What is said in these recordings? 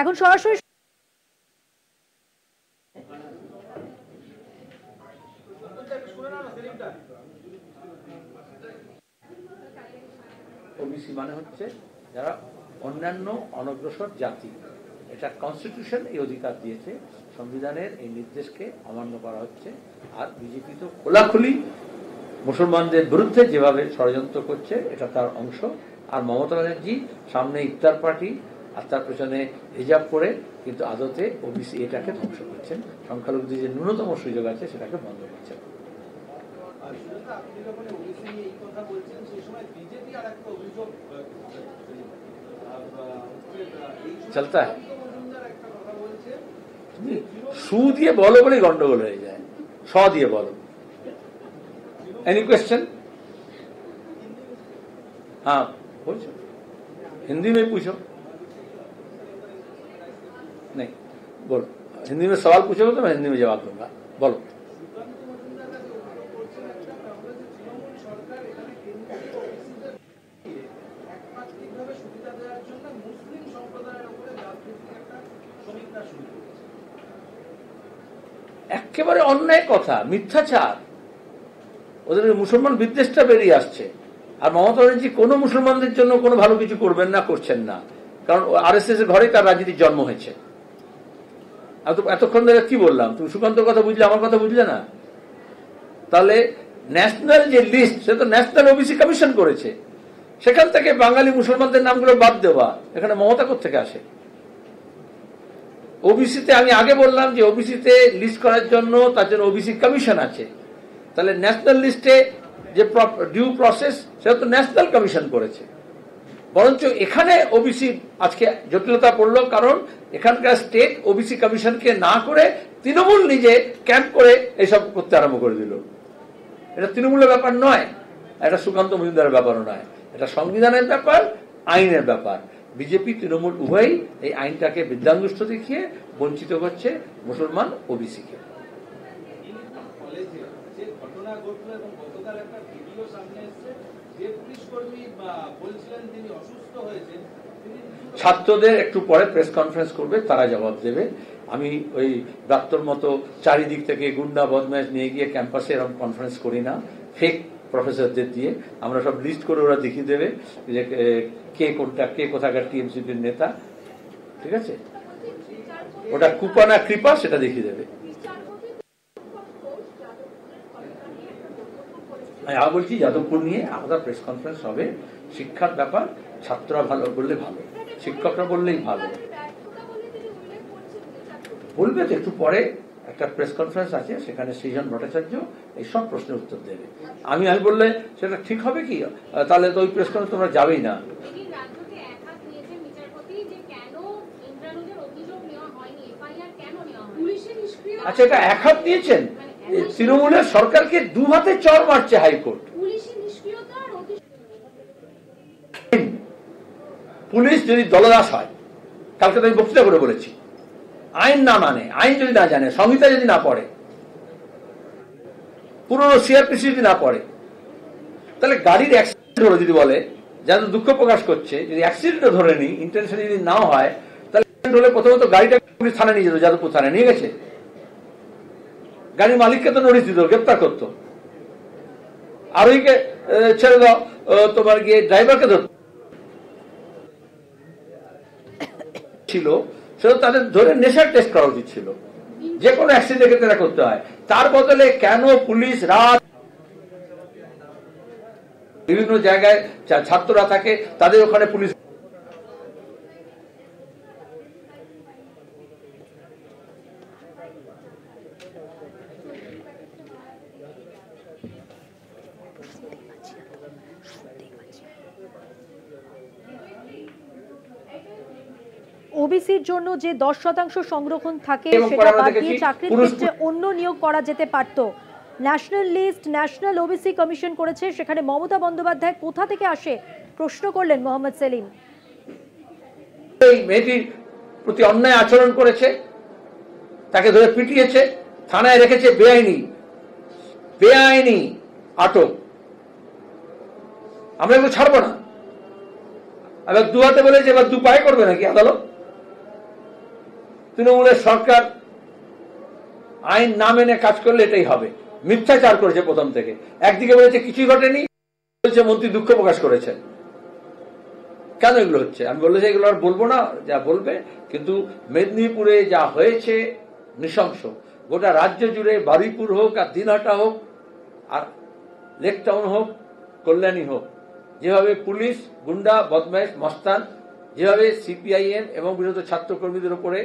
এখন সরাসরি ওবিসি মানে হচ্ছে যারা অন্যান্য অনগ্রসর জাতি, এটা কনস্টিটিউশন এই অধিকার দিয়েছে, সংবিধানের এই নির্দেশকে অমান্য করা হচ্ছে। আর বিজেপি তো খোলাখুলি মুসলমানদের বিরুদ্ধে যেভাবে ষড়যন্ত্র করছে এটা তার অংশ। আর মমতা ব্যানার্জি সামনে ইফতার পার্টি আর তার পেছনে হিজাব করে কিন্তু আদতে ওবিসি এটাকে ধ্বংস করছেন, সংখ্যালঘুদের যে ন্যূনতম সুযোগ আছে সেটাকে বন্ধ করছেন। চলতা হ্যায় সু দিয়ে বলো বলে গন্ডগোল হয়ে যায়, স দিয়ে বলো। Any question? हाँ पूछो, हिंदी में पूछो। नहीं बोलो, हिंदी में सवाल पूछोगे तो मैं हिंदी में जवाब दूंगा। बोलो। একেবারে অন্যায় কথা, মিথ্যাচার। ওদের মুসলমান বিদ্বেষটা বেরিয়ে আসছে। আর মমতা ব্যানার্জি কোনো মুসলমানদের জন্য কোনো ভালো কিছু করবেন না, করছেন না, কারণ আরএসএস এর ঘরেই তার রাজনীতির জন্ম হয়েছে। এতক্ষণ ধরে কি বললাম? তুমি সুকান্তর কথা বুঝলে, আমার কথা বুঝলে না? তাহলে ন্যাশনাল যে লিস্ট, সে তো ন্যাশনাল ওবিসি কমিশন করেছে, সেখান থেকে বাঙালি মুসলমানদের নামগুলো বাদ দেওয়া, এখানে মমতা কোত্থেকে আসে? ওবিসিতে আমি আগে বললাম যে ওবিসিতে লিস্ট করার জন্য তার জন্য ওবিসি কমিশন আছে। তাহলে ন্যাশনাল লিস্টে যে ডিউ প্রসেস, সেটা তো ন্যাশনাল কমিশন করেছে। বরঞ্চ এখানে ওবিসি আজকে জটিলতা পড়লো, কারণ এখানকার স্টেট ওবিসি কমিশনকে না করে তৃণমূল নিজে ক্যাম্প করে এইসব করতে আরম্ভ করে দিল। এটা তৃণমূলের ব্যাপার নয়, এটা সুকান্ত মজুমদারের ব্যাপারও নয়, এটা সংবিধানের ব্যাপার, আইনের ব্যাপার। বিজেপি তৃণমূল উভয়ই এই আইনটাকে বিদ্যাঙ্গুষ্ঠ দেখিয়ে বঞ্চিত করছে মুসলমান ওবিসিকে। ছাত্রদের একটু পরে প্রেস কনফারেন্স করবে, তারা জবাব দেবে। আমি ওই ডাক্তার মতো চারিদিক থেকে গুন্ডা বদমাশ নিয়ে গিয়ে ক্যাম্পাসে এরকম কনফারেন্স করি না, ফেক প্রফেসরদের দিয়ে। আমরা সব লিস্ট করে ওরা দেখিয়ে দেবে যে কে কোনটা, কে কোথাকার টিএমসিপির নেতা, ঠিক আছে? ওটা কুপা না কৃপা সেটা দেখিয়ে দেবে। আমি আবার বলছি, যাদবপুর নিয়ে আলাদা প্রেস কনফারেন্স হবে। শিক্ষার ব্যাপার, ছাত্ররা ভালো বললে ভালো, শিক্ষকরা বললেই ভালো। বলবে তো একটু পরে, একটা প্রেস কনফারেন্স আছে, সেখানে সৃজন ভট্টাচার্য এই সব প্রশ্নের উত্তর দেবে। আমি বললে সেটা ঠিক হবে কি? তাহলে তো ওই প্রেস কনফারেন্স তোমরা যাবেই না। আচ্ছা, এটা এক হাত নিয়েছেন? তৃণমূলের সরকারকে দু হাতে চড় মারছে হাইকোর্ট। পুলিশ যদি দলদাস হয়, কালকে তো আমি বক্তৃতা করে বলেছি, আইন না মানে, আইন যদি না জানে, সংহিতা যদি না পড়ে, পুরনো সিআরপিসি যদি না পড়ে, তাহলে গাড়ির অ্যাক্সিডেন্ট হলো যদি বলে, যাদের দুঃখ প্রকাশ করছে, যদি অ্যাক্সিডেন্টও ধরে নি, ইন্টেনশন যদি নাও হয়, তাহলে হলে প্রথমত গাড়িটা পুলিশ থানায় নিয়ে যেত, যাদবপুর থানায় নিয়ে গেছে, গাড়ির মালিককে তো নোটিশ দিত, গ্রেপ্তার করতো। আরোহীকে ছেড়ে দাও, তোমার গিয়ে ড্রাইভারকে ধরত ছিল, সেটা তাদের ধরে নেশার টেস্ট করা উচিত ছিল। যে কোনো অ্যাক্সিডেন্টের ক্ষেত্রে এটা করতে হয়। তার বদলে কেন পুলিশ রাত বিভিন্ন জায়গায় ছাত্ররা থাকে, তাদের ওখানে পুলিশ ওবিসির জন্য যে 10% সংরক্ষণ থাকে সেটা বাদ দিয়ে চাকরির ক্ষেত্রে অন্য নিয়োগ করা যেতে পারত। National list, national OBC commission করেছে, সেখানে মমতা বন্দ্যোপাধ্যায় কোথা থেকে আসে প্রশ্ন করলেন মোহাম্মদ সেলিম। এই মেয়েটির প্রতি অন্যায় আচরণ করেছে, তাকে ধরে পিটিয়েছে, থানায় রেখেছে, বেআইনি আটক। আমরা এগুলো ছাড়বো না। এবার দু হাতে বলেছে, এবার দু পায়ে করবে নাকি আদালত? তৃণমূলের সরকার আইন না মেনে কাজ করলে এটাই হবে। মিথ্যাচার করেছে প্রথম থেকে, একদিকে বলেছে কিছুই ঘটেনি, বলছে মন্ত্রী দুঃখ প্রকাশ করেছেন। কেন এগুলো হচ্ছে? আমি বলেছি এগুলো আর বলবো না, যা বলবে। কিন্তু মেদিনীপুরে যা হয়েছে নৃশংস। গোটা রাজ্য জুড়ে বারুইপুর হোক আর দিনহাটা হোক আর লেক টাউন হোক কল্যাণী হোক, যেভাবে পুলিশ গুন্ডা বদমাইশ মস্তান যেভাবে সিপিআইএম এবং বিরোধী ছাত্র কর্মীদের উপরে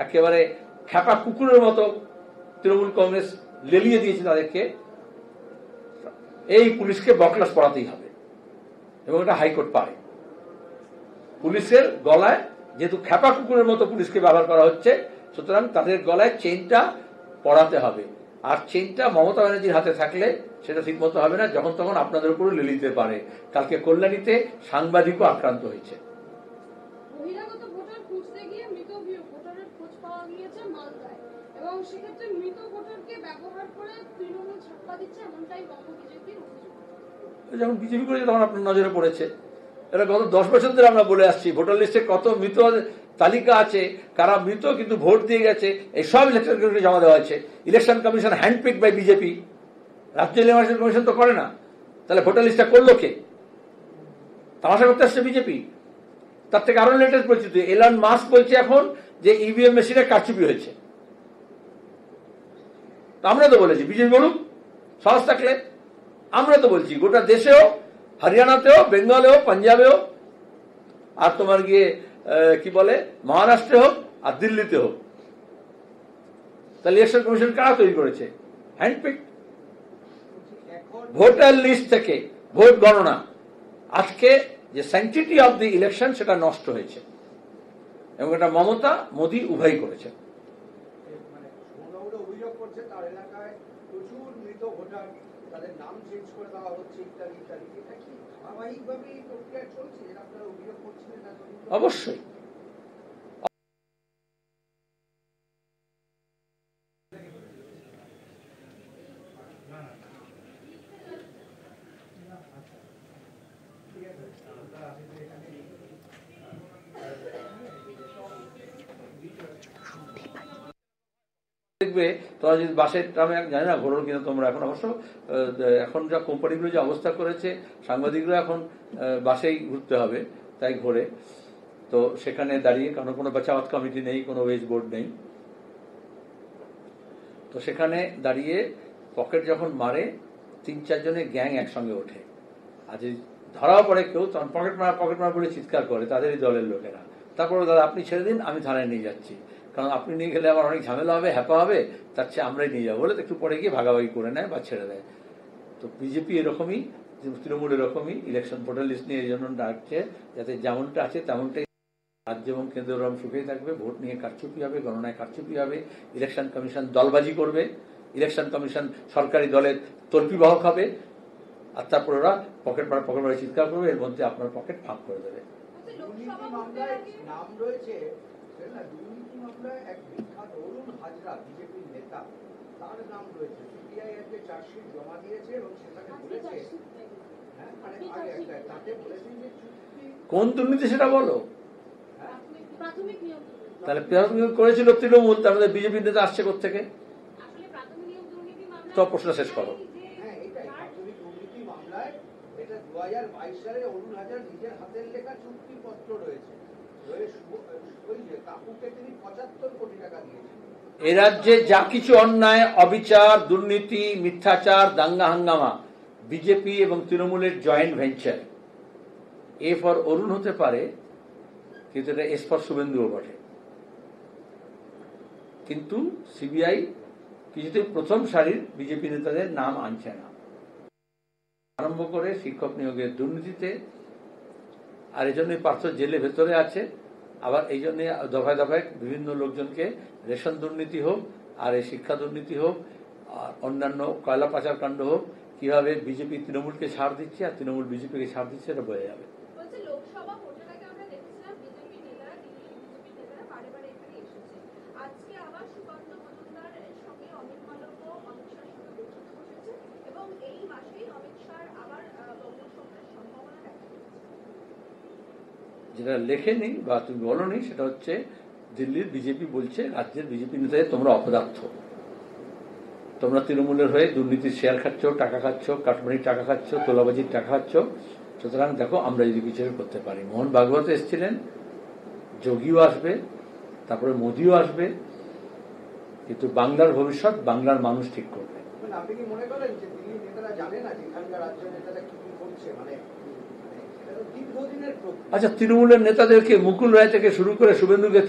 একেবারে খ্যাপা কুকুরের মতো তৃণমূল কংগ্রেস লেলিয়ে দিয়েছে তাদেরকে, এই পুলিশকে বকলাস পড়াতেই হবে এবং এটা হাইকোর্ট পারে। পুলিশের গলায় যেহেতু খ্যাপা কুকুরের মতো পুলিশকে ব্যবহার করা হচ্ছে, সুতরাং তাদের গলায় চেইনটা পড়াতে হবে। আর চেইনটা মমতা ব্যানার্জির হাতে থাকলে সেটা ঠিক মতো হবে না, যখন তখন আপনাদের উপরে লেলিয়ে দিতে পারে। কালকে কল্যাণীতে সাংবাদিকও আক্রান্ত হয়েছে। যখন বিজেপি করেছে তখন আপনার নজরে পড়েছে। এটা গত 10 বছর ধরে আমরা বলে আসছি, ভোটার লিস্টে কত মৃত তালিকা আছে, কারা মৃত কিন্তু ভোট দিয়ে গেছে, এই সব ইলেকশন কমিশনে জমা দেওয়া হয়েছে। Election commission handpick by BJP, রাজ্য ইলেকশন কমিশন তো করে না। তাহলে ভোটার লিস্টটা করলো কে? তামাশা করতে আসছে বিজেপি। তার থেকে আরো লেটেস্ট বলছি, তো এলন মাস্ক বলছে এখন যে ইভিএম মেশিনে কারচুপি হয়েছে। আমরা তো বলেছি বিজেপি বলুক, সাহস থাকলে। আমরা তো বলছি গোটা দেশেও, হরিয়ানাতেও, বেঙ্গলেও, পাঞ্জাবেও, আর তোমার গিয়ে কি বলে মহারাষ্ট্রে হোক আর দিল্লিতে হোক। তাহলে ইলেকশন কমিশন কারা তৈরি করেছে? হ্যান্ডপিক। ভোটার লিস্ট থেকে ভোট গণনা, আজকে যে স্যাংটিটি অফ দি ইলেকশন সেটা নষ্ট হয়েছে এবং এটা মমতা মোদী উভয়ই করেছে। অবশ্যই দেখবে তোমরা যদি বাসের ট্রামে, জানি না ঘোরো কিনা তোমরা এখন, অবশ্য এখন যা কোম্পানিগুলো যে অবস্থা করেছে, সাংবাদিকরা এখন বাসেই ঘুরতে হবে, তাই ঘোরে। তো সেখানে দাঁড়িয়ে, কারণ কোনো বাঁচাওয়াত কমিটি নেই, কোনো ওয়েজ বোর্ড নেই, তো সেখানে দাঁড়িয়ে পকেট যখন মারে 3-4 জনের গ্যাং একসঙ্গে ওঠে। আর যদি ধরাও পড়ে কেউ, তখন পকেট মারা বলে চিৎকার করে তাদেরই দলের লোকেরা। তারপরে দাদা আপনি ছেড়ে দিন, আমি থানায় নিয়ে যাচ্ছি, কারণ আপনি নিয়ে গেলে আমার অনেক ঝামেলা হবে, হ্যাপা হবে, তার চেয়ে আমরাই নিয়ে যাবো বলে একটু পরে গিয়ে ভাগাভাগি করে নেয় বা ছেড়ে দেয়। তো বিজেপি এরকমই, তৃণমূল এরকমই ইলেকশন ভোটার লিস্ট নিয়ে এই জন্য ডাকছে, যাতে যেমনটা আছে তেমনটাই রাজ্য এবং কেন্দ্র ওরকম সুখেই থাকবে। ভোট নিয়ে কারচুপি হবে, গণনায় কারচুপি হবে, ইলেকশন কমিশন দলবাজি করবে, ইলেকশন কমিশন সরকারি দলের তর্পিবাহক হবে, আর তারপর ওরা পকেট মারা চিৎকার করবে, এর মধ্যে আপনার পকেট ফাঁক করে দেবে। কোন দুর্নীতি সেটা বলো? তাহলে প্রাথমিক করেছিল তৃণমূল, তার মধ্যে বিজেপির নেতা আসছে কোথেকে? তো প্রশ্ন শেষ করো। এ রাজ্যে যা কিছু অন্যায়, অবিচার, দুর্নীতি, মিথ্যাচার, দাঙ্গা হাঙ্গামা বিজেপি এবং তৃণমূলের জয়েন্ট ভেঞ্চার। এ ফর অরুণ হতে পারে, কিন্তু এটা এস ফর শুভেন্দুও বটে। কিন্তু সিবিআই কিছুতেই প্রথম সারির বিজেপি নেতাদের নাম আনছে না, আরম্ভ করে শিক্ষক নিয়োগের দুর্নীতিতে। আর এই জন্যই পার্থ জেলে ভেতরে আছে। আবার এই জন্য দফায় দফায় বিভিন্ন লোকজনকে রেশন দুর্নীতি হোক, আর এই শিক্ষা দুর্নীতি হোক, আর অন্যান্য কয়লা পাচার কাণ্ড হোক, কিভাবে বিজেপি তৃণমূলকে ছাড় দিচ্ছে আর তৃণমূল বিজেপিকে ছাড় দিচ্ছে, এটা বোঝা যাবে। যেটা লেখেনি বা তুমি বলনি সেটা হচ্ছে দিল্লির বিজেপি বলছে, রাজ্যের বিজেপি নেতাদের তোমরা অপদার্থ, তোমরা তৃণমূলের হয়ে দুর্নীতির শেয়ার খাচ্ছ, টাকা খাচ্ছ, কাটমানির টাকা খাচ্ছ, তোলাবাজির টাকা খাচ্ছ, সুতরাং দেখো আমরা যদি কিছু করতে পারি। মোহন ভাগবত এসেছিলেন, যোগীও আসবে, তারপরে মোদিও আসবে, কিন্তু বাংলার ভবিষ্যৎ বাংলার মানুষ ঠিক করবে। আপনি কি মনে করেন যে দিল্লি নেতারা জানে না যে এখানকার রাজ্য নেতারা কি কি করছে? মানে দীর্ঘদিনের আচ্ছা, তৃণমূলের নেতাদেরকে মুকুল রায় থেকে শুরু করে শুভেন্দুকে